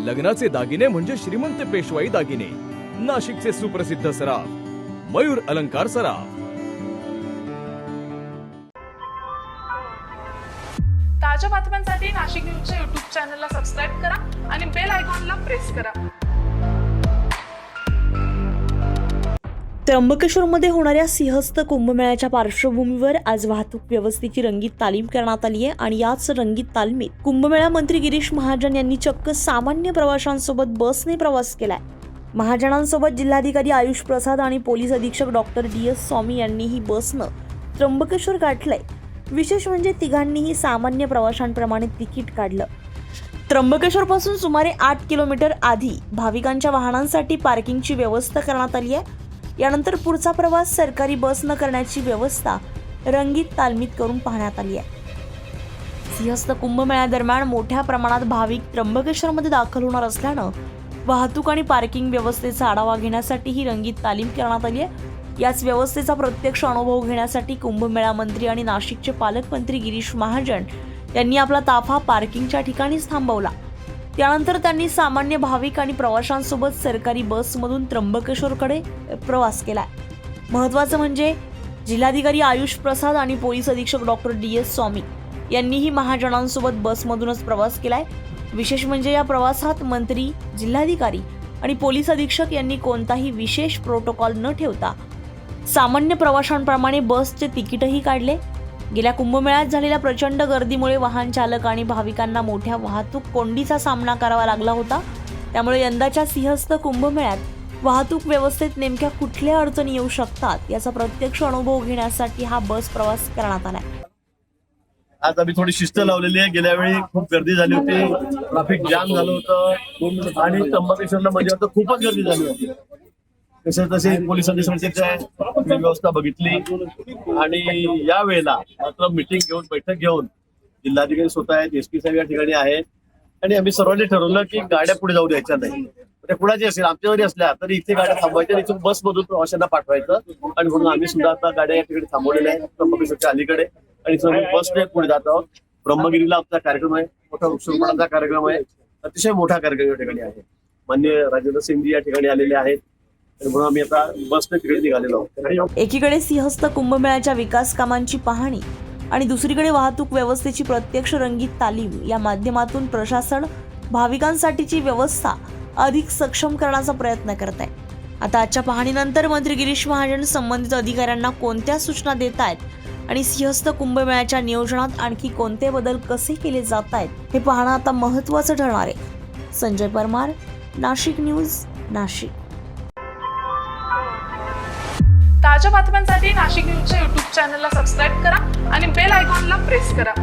लग्नाचे दागिने म्हणजे श्रीमंत पेशवाई दागिने. नाशिकचे सुप्रसिद्ध सराफ मयूर अलंकार सराफ. ताज्या बातम्यांसाठी नाशिक न्यूजच्या YouTube चॅनलला सबस्क्राईब करा आणि बेल आयकॉनला प्रेस करा. त्र्यंबकेश्वरमध्ये होणाऱ्या सिंहस्थ कुंभमेळ्याच्या पार्श्वभूमीवर आज वाहतूक व्यवस्थेची रंगीत तालीम करण्यात आली आहे आणि याच रंगीत तालमीत कुंभमेळा मंत्री गिरीश महाजन यांनी चक्क सामान्य प्रवाशांसोबत बसने प्रवास केलाय. महाजनांसोबत जिल्हाधिकारी आयुष प्रसाद आणि पोलीस अधीक्षक डॉक्टर DS स्वामी यांनीही बसनं त्र्यंबकेश्वर गाठलंय. विशेष म्हणजे तिघांनीही सामान्य प्रवाशांप्रमाणे तिकीट काढलं. त्र्यंबकेश्वरपासून सुमारे 8 किलोमीटर आधी भाविकांच्या वाहनांसाठी पार्किंगची व्यवस्था करण्यात आली आहे. यानंतर पुढचा प्रवास सरकारी बसनं करण्याची व्यवस्था रंगीत तालमीत करून पाहण्यात आली आहे. सिंहस्थ कुंभमेळ्यादरम्यान मोठ्या प्रमाणात भाविक त्र्यंबकेश्वरमध्ये दाखल होणार असल्यानं वाहतूक आणि पार्किंग व्यवस्थेचा आढावा घेण्यासाठी ही रंगीत तालीम करण्यात आली आहे. याच व्यवस्थेचा प्रत्यक्ष अनुभव घेण्यासाठी कुंभमेळा मंत्री आणि नाशिकचे पालकमंत्री गिरीश महाजन यांनी आपला ताफा पार्किंगच्या ठिकाणीच थांबवला. त्यानंतर त्यांनी सामान्य भाविक आणि प्रवाशांसोबत सरकारी बसमधून त्र्यंबकेश्वरकडे प्रवास केलाय. महत्त्वाचं म्हणजे जिल्हाधिकारी आयुष प्रसाद आणि पोलीस अधीक्षक डॉक्टर DS स्वामी यांनीही महाजनांसोबत बसमधूनच प्रवास केलाय. विशेष म्हणजे या प्रवासात मंत्री, जिल्हाधिकारी आणि पोलीस अधीक्षक यांनी कोणताही विशेष प्रोटोकॉल न ठेवता सामान्य प्रवाशांप्रमाणे बसचे तिकीटही काढले. गेल्या कुंभमेळ्यात झालेल्या प्रचंड गर्दीमुळे वाहन चालक आणि भाविकांना मोठ्या वाहतूक कोंडीचा सामना करावा लागला होता. त्यामुळे यंदाच्या सिंहस्थ कुंभमेळ्यात वाहतूक व्यवस्थेत नेमक्या कुठल्या अडचणी येऊ शकतात याचा प्रत्यक्ष अनुभव घेण्यासाठी हा बस प्रवास करण्यात आला. आज आम्ही थोडी शिस्त लावलेली आहे. गेल्या वेळी खूप गर्दी झाली होती, ट्रॅफिक जाम झालं होतं आणि त्र्यंबकेश्वरला म्हणजे आता खूपच गर्दी झाली होती. तसे पोलीस अधीक्षकांची व्यवस्था बघितली आणि या वेळेला मात्र मीटिंग घेऊन, बैठक घेऊन जिल्हाधिकारी स्वतः आहेत, SP साहेब या ठिकाणी आहेत आणि आम्ही सर्वांनी ठरवलं की गाड्या पुढे जाऊ द्यायच्या नाही. त्या कुणाची असेल, आमच्या जरी असल्या तरी इथे गाड्या थांबवायच्या, इथून बसमधून प्रवाशांना पाठवायचं आणि म्हणून आम्ही सुद्धा आता गाड्या या ठिकाणी थांबवलेल्या आहेत त्र्यंबकेश्वरच्या अलीकडे आणि सर्व बसने पुढे जात आहोत. ब्रह्मगिरीला आमचा कार्यक्रम आहे, मोठा वृक्षारोपणाचा कार्यक्रम आहे, अतिशय मोठा कार्यक्रम या ठिकाणी आहे. माननीय राजेंद्र सिंगजी या ठिकाणी आलेले आहेत म्हणून आम्ही आता बसने तिकडे निघालेलो आहोत. एकीकडे सिंहस्थ कुंभमेळ्याच्या विकास कामांची पाहणी आणि दुसरीकडे वाहतूक व्यवस्थेची प्रत्यक्ष रंगीत तालीम या माध्यमातून प्रशासन भाविकांसाठीची व्यवस्था अधिक सक्षम करण्याचा प्रयत्न करत आहे. आता आजच्या पाहणीनंतर मंत्री गिरीश महाजन संबंधित अधिकाऱ्यांना कोणत्या सूचना देत आहेत आणि सिंहस्थ कुंभमेळ्याच्या नियोजनात आणखी कोणते बदल कसे केले जात आहेत हे पाहणं आता महत्त्वाचं ठरणार आहे. संजय परमार, नाशिक न्यूज, नाशिक. ताज्या बातम्यांसाठी नाशिक न्यूजच्या YouTube चॅनलला सबस्क्राईब करा आणि बेल आयकॉनला प्रेस करा.